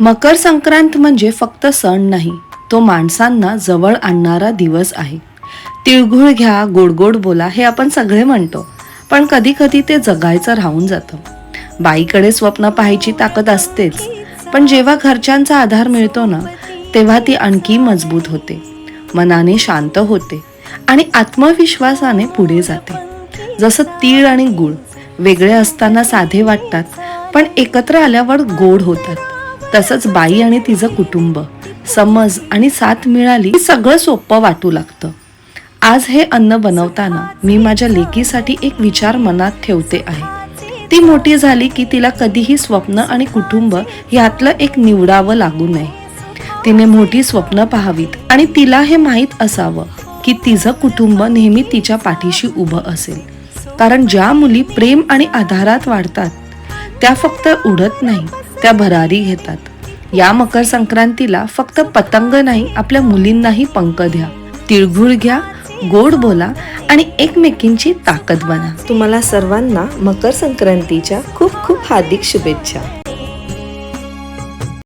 मकर संक्रांत म्हणजे फक्त सण नाही, तो माणसांना जवळ आणणारा दिवस आहे. तिळगुळ घ्या, गोड गोड बोला हे आपण सगळे म्हणतो, पण कधी कधी ते जगायचं राहून जातं. बाईकडे स्वप्न पाहायची ताकद असतेच, पण जेव्हा घरच्यांचा आधार मिळतो ना, तेव्हा ती आणखी मजबूत होते, मनाने शांत होते आणि आत्मविश्वासाने पुढे जाते. जसं तीळ आणि गुळ वेगळे असताना साधे वाटतात, पण एकत्र आल्यावर गोड होतात, तसंच बाई आणि तिचं कुटुंब, समज आणि साथ मिळाली की सगळं सोपं वाटू लागतं. आज हे अन्न बनवताना मी माझ्या लेकीसाठी एक विचार मनात ठेवते आहे. ती मोठी झाली की तिला कधीही स्वप्न आणि कुटुंब यातलं एक निवडावं लागू नये. तिने मोठी स्वप्न पाहावीत आणि तिला हे माहीत असावं की तिचं कुटुंब नेहमी तिच्या पाठीशी उभं असेल. कारण ज्या मुली प्रेम आणि आधारात वाढतात त्या फक्त उडत नाही, त्या भरारी घेतात. या मकर संक्रांतीला फक्त पतंग नाही, आपल्या मुलींनाही पंख द्या, तिळगुळ घ्या, गोड बोला आणि एकमेकींची ताकद बना. तुम्हाला सर्वांना मकर संक्रांतीच्या खूप खूप हार्दिक शुभेच्छा.